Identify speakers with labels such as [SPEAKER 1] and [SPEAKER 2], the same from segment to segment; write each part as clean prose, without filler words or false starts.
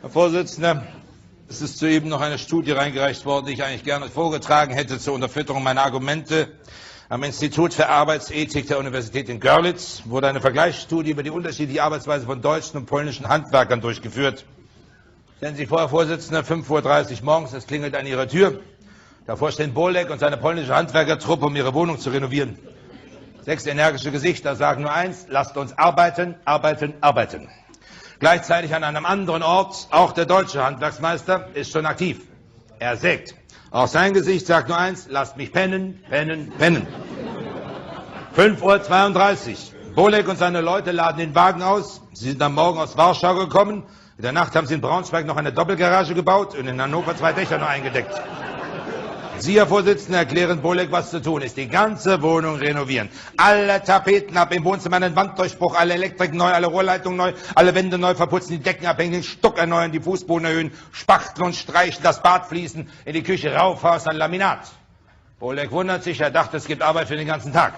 [SPEAKER 1] Herr Vorsitzender, es ist soeben noch eine Studie reingereicht worden, die ich eigentlich gerne vorgetragen hätte zur Unterfütterung meiner Argumente. Am Institut für Arbeitsethik der Universität in Görlitz wurde eine Vergleichsstudie über die unterschiedliche Arbeitsweise von deutschen und polnischen Handwerkern durchgeführt. Stellen Sie sich vor, Herr Vorsitzender, 5:30 Uhr morgens, es klingelt an Ihrer Tür. Davor stehen Bolek und seine polnische Handwerkertruppe, um ihre Wohnung zu renovieren. 6 energische Gesichter sagen nur eins: Lasst uns arbeiten, arbeiten, arbeiten. Gleichzeitig an einem anderen Ort, auch der deutsche Handwerksmeister ist schon aktiv. Er sägt. Auch sein Gesicht sagt nur eins: Lasst mich pennen, pennen, pennen. 5:32 Uhr. Bolek und seine Leute laden den Wagen aus. Sie sind am Morgen aus Warschau gekommen. In der Nacht haben sie in Braunschweig noch eine Doppelgarage gebaut und in Hannover 2 Dächer noch eingedeckt. Sie, Herr Vorsitzender, erklären Bolek, was zu tun ist. Die ganze Wohnung renovieren. Alle Tapeten ab, im Wohnzimmer einen Wanddurchbruch, alle Elektriken neu, alle Rohrleitungen neu, alle Wände neu verputzen, die Decken abhängen, den Stuck erneuern, die Fußboden erhöhen, spachteln und streichen, das Bad fließen, in die Küche raufhaus an Laminat. Bolek wundert sich, er dachte, es gibt Arbeit für den ganzen Tag.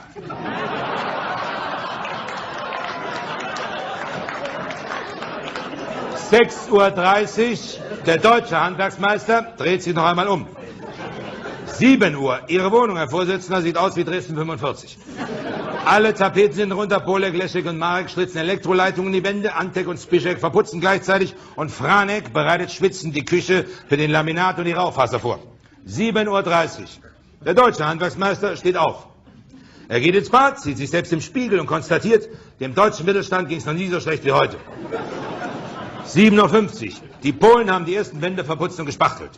[SPEAKER 1] (6:30 Uhr), der deutsche Handwerksmeister dreht sich noch einmal um. 7 Uhr, Ihre Wohnung, Herr Vorsitzender, sieht aus wie Dresden 45. Alle Tapeten sind runter, Bolek, Leschek und Marek stritzen Elektroleitungen in die Wände, Antek und Spischek verputzen gleichzeitig und Franek bereitet schwitzend die Küche für den Laminat und die Raufaser vor. 7:30 Uhr, der deutsche Handwerksmeister steht auf. Er geht ins Bad, sieht sich selbst im Spiegel und konstatiert, dem deutschen Mittelstand ging es noch nie so schlecht wie heute. 7:50 Uhr, die Polen haben die ersten Wände verputzt und gespachtelt.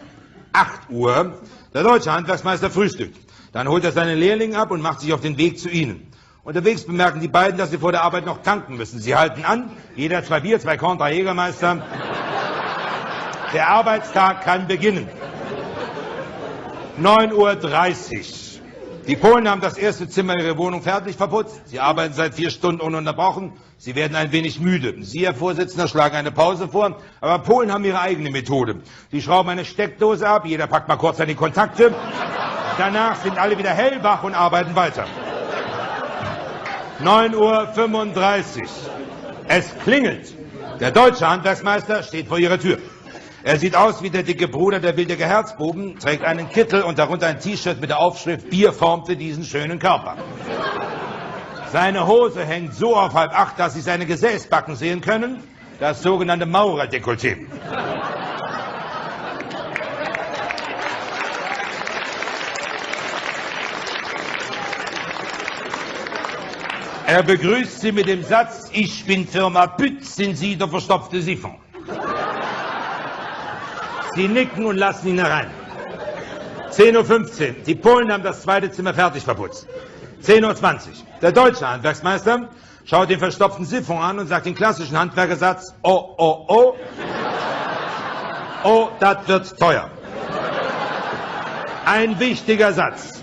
[SPEAKER 1] 8 Uhr, der deutsche Handwerksmeister frühstückt. Dann holt er seinen Lehrling ab und macht sich auf den Weg zu ihnen. Unterwegs bemerken die beiden, dass sie vor der Arbeit noch tanken müssen. Sie halten an, jeder 2 Bier, 2 Korn, 3 Jägermeister. Der Arbeitstag kann beginnen. 9:30 Uhr. Die Polen haben das erste Zimmer ihrer Wohnung fertig verputzt. Sie arbeiten seit 4 Stunden ununterbrochen. Sie werden ein wenig müde. Sie, Herr Vorsitzender, schlagen eine Pause vor. Aber Polen haben ihre eigene Methode. Sie schrauben eine Steckdose ab, jeder packt mal kurz an die Kontakte. Danach sind alle wieder hellwach und arbeiten weiter. 9:35 Uhr. Es klingelt. Der deutsche Handwerksmeister steht vor ihrer Tür. Er sieht aus wie der dicke Bruder der wildige Herzbuben, trägt einen Kittel und darunter ein T-Shirt mit der Aufschrift Bier formte diesen schönen Körper. Seine Hose hängt so auf 7:30, dass Sie seine Gesäßbacken sehen können, das sogenannte Maurerdekolleté. Er begrüßt Sie mit dem Satz: Ich bin Firma Pütz, sind Sie der verstopfte Siphon? Sie nicken und lassen ihn herein. 10:15 Uhr. Die Polen haben das zweite Zimmer fertig verputzt. 10:20 Uhr. Der deutsche Handwerksmeister schaut den verstopften Siphon an und sagt den klassischen Handwerkersatz: Oh, oh, oh. Oh, das wird teuer. Ein wichtiger Satz.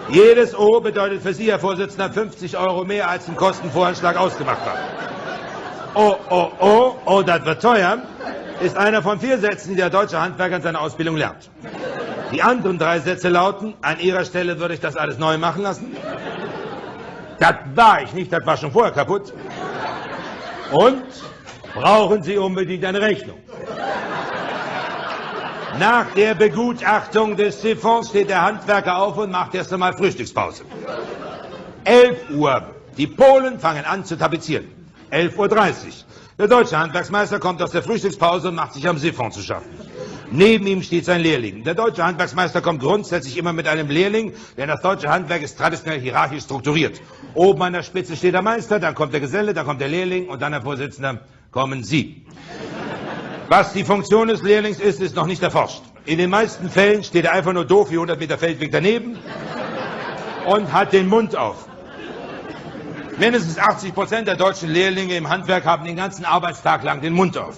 [SPEAKER 1] Jedes O bedeutet für Sie, Herr Vorsitzender, 50 € mehr, als im Kostenvoranschlag ausgemacht war. Oh, oh, oh, oh, das wird teuer, ist einer von 4 Sätzen, die der deutsche Handwerker in seiner Ausbildung lernt. Die anderen 3 Sätze lauten: An Ihrer Stelle würde ich das alles neu machen lassen. Das war ich nicht, das war schon vorher kaputt. Und brauchen Sie unbedingt eine Rechnung. Nach der Begutachtung des Siphons steht der Handwerker auf und macht erst einmal Frühstückspause. 11 Uhr. Die Polen fangen an zu tapezieren. 11:30 Uhr. Der deutsche Handwerksmeister kommt aus der Frühstückspause und macht sich am Siphon zu schaffen. Neben ihm steht sein Lehrling. Der deutsche Handwerksmeister kommt grundsätzlich immer mit einem Lehrling, denn das deutsche Handwerk ist traditionell hierarchisch strukturiert. Oben an der Spitze steht der Meister, dann kommt der Geselle, dann kommt der Lehrling und dann, Herr Vorsitzender, kommen Sie. Was die Funktion des Lehrlings ist, ist noch nicht erforscht. In den meisten Fällen steht er einfach nur doof wie 100 Meter Feldweg daneben und hat den Mund auf. Mindestens 80% der deutschen Lehrlinge im Handwerk haben den ganzen Arbeitstag lang den Mund auf.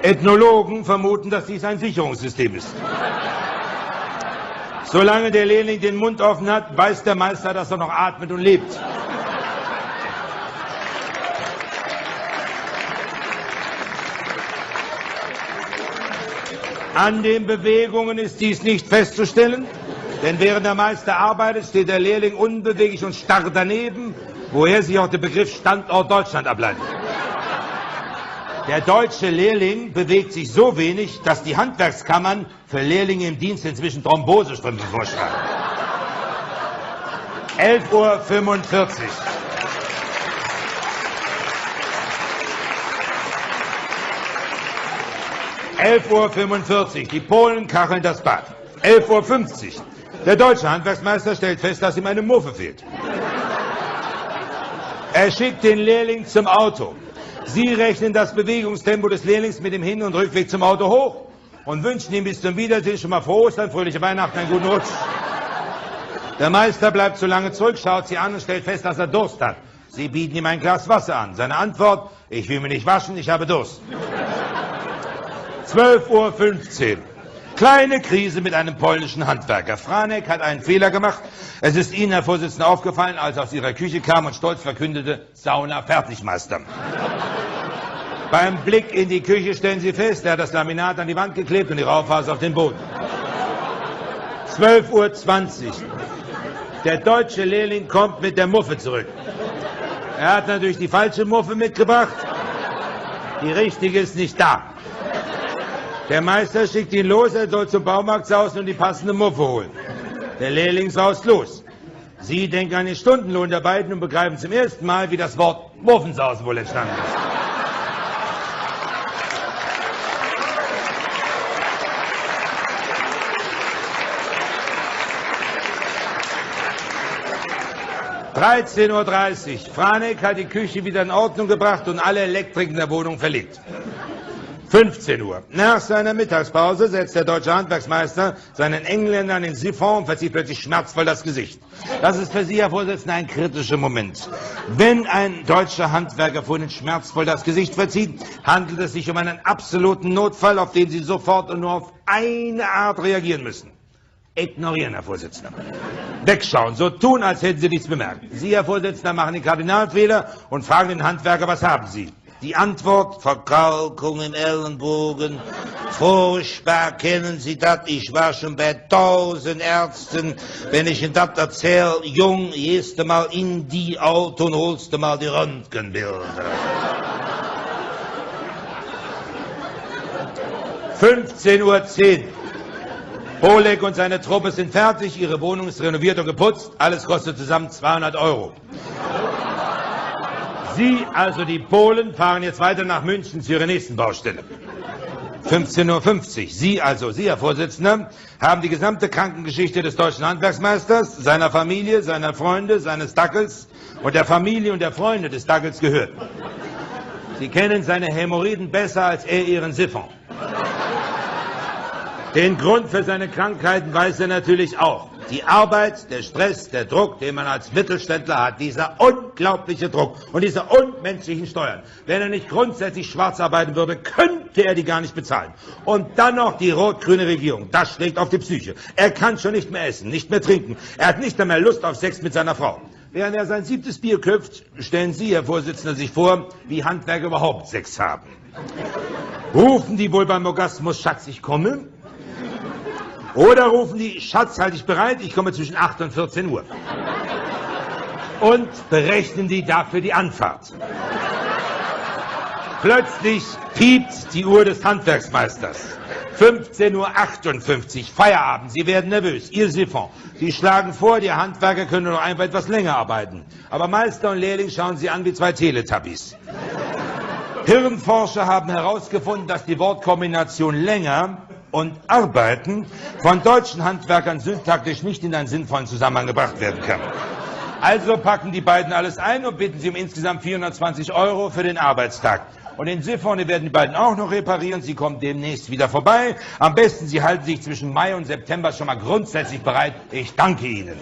[SPEAKER 1] Ethnologen vermuten, dass dies ein Sicherungssystem ist. Solange der Lehrling den Mund offen hat, weiß der Meister, dass er noch atmet und lebt. An den Bewegungen ist dies nicht festzustellen, denn während der Meister arbeitet, steht der Lehrling unbeweglich und starr daneben, woher sich auch der Begriff Standort Deutschland ableitet. Der deutsche Lehrling bewegt sich so wenig, dass die Handwerkskammern für Lehrlinge im Dienst inzwischen Thrombosestrümpfe vorschreiben. 11:45 Uhr. Die Polen kacheln das Bad. 11:50 Uhr. Der deutsche Handwerksmeister stellt fest, dass ihm eine Muffe fehlt. Er schickt den Lehrling zum Auto. Sie rechnen das Bewegungstempo des Lehrlings mit dem Hin- und Rückweg zum Auto hoch und wünschen ihm bis zum Wiedersehen schon mal frohe Ostern, fröhliche Weihnachten, einen guten Rutsch. Der Meister bleibt zu lange zurück, schaut sie an und stellt fest, dass er Durst hat. Sie bieten ihm ein Glas Wasser an. Seine Antwort: Ich will mich nicht waschen, ich habe Durst. 12:15 Uhr. Kleine Krise mit einem polnischen Handwerker. Franek hat einen Fehler gemacht. Es ist Ihnen, Herr Vorsitzender, aufgefallen, als er aus Ihrer Küche kam und stolz verkündete: Sauna fertig, Meister. Beim Blick in die Küche stellen Sie fest, er hat das Laminat an die Wand geklebt und die Raufaser auf den Boden. 12:20 Uhr. Der deutsche Lehrling kommt mit der Muffe zurück. Er hat natürlich die falsche Muffe mitgebracht. Die richtige ist nicht da. Der Meister schickt ihn los, er soll zum Baumarkt sausen und die passende Muffe holen. Der Lehrling saust los. Sie denken an den Stundenlohn der beiden und begreifen zum ersten Mal, wie das Wort Muffensausen wohl entstanden ist. (13:30 Uhr). Franek hat die Küche wieder in Ordnung gebracht und alle Elektrik in der Wohnung verlegt. 15 Uhr. Nach seiner Mittagspause setzt der deutsche Handwerksmeister seinen Engländer an den Siphon und verzieht plötzlich schmerzvoll das Gesicht. Das ist für Sie, Herr Vorsitzender, ein kritischer Moment. Wenn ein deutscher Handwerker vor Ihnen schmerzvoll das Gesicht verzieht, handelt es sich um einen absoluten Notfall, auf den Sie sofort und nur auf eine Art reagieren müssen. Ignorieren, Herr Vorsitzender. Wegschauen, so tun, als hätten Sie nichts bemerkt. Sie, Herr Vorsitzender, machen den Kardinalfehler und fragen den Handwerker, was haben Sie? Die Antwort: Verkalkung im Ellenbogen. Furchtbar, kennen Sie das? Ich war schon bei 1000 Ärzten. Wenn ich Ihnen das erzähle: Jung, gehst du mal in die Auto und holst du mal die Röntgenbilder. 15:10 Uhr. Oleg und seine Truppe sind fertig, ihre Wohnung ist renoviert und geputzt, alles kostet zusammen 200 €. Sie, also die Polen, fahren jetzt weiter nach München zu ihrer nächsten Baustelle. 15:50 Uhr. Sie, also Sie, Herr Vorsitzender, haben die gesamte Krankengeschichte des deutschen Handwerksmeisters, seiner Familie, seiner Freunde, seines Dackels und der Familie und der Freunde des Dackels gehört. Sie kennen seine Hämorrhoiden besser als er Ihren Siphon. Den Grund für seine Krankheiten weiß er natürlich auch. Die Arbeit, der Stress, der Druck, den man als Mittelständler hat, dieser unglaubliche Druck und diese unmenschlichen Steuern. Wenn er nicht grundsätzlich schwarz arbeiten würde, könnte er die gar nicht bezahlen. Und dann noch die rot-grüne Regierung. Das schlägt auf die Psyche. Er kann schon nicht mehr essen, nicht mehr trinken. Er hat nicht mehr Lust auf Sex mit seiner Frau. Während er sein 7. Bier köpft, stellen Sie, Herr Vorsitzender, sich vor, wie Handwerker überhaupt Sex haben. Rufen die wohl beim Orgasmus: Schatz, ich komme? Oder rufen die: Schatz, halt dich bereit, ich komme zwischen 8 und 14 Uhr. Und berechnen die dafür die Anfahrt. Plötzlich piept die Uhr des Handwerksmeisters. 15:58 Uhr, Feierabend, Sie werden nervös, Ihr Siphon. Sie schlagen vor, die Handwerker können noch einfach etwas länger arbeiten. Aber Meister und Lehrling schauen Sie an wie zwei Teletubbies. Hirnforscher haben herausgefunden, dass die Wortkombination länger und arbeiten von deutschen Handwerkern syntaktisch nicht in einen sinnvollen Zusammenhang gebracht werden kann. Also packen die beiden alles ein und bitten sie um insgesamt 420 € für den Arbeitstag. Und den Siphon, den werden die beiden auch noch reparieren. Sie kommen demnächst wieder vorbei. Am besten, Sie halten sich zwischen Mai und September schon mal grundsätzlich bereit. Ich danke Ihnen.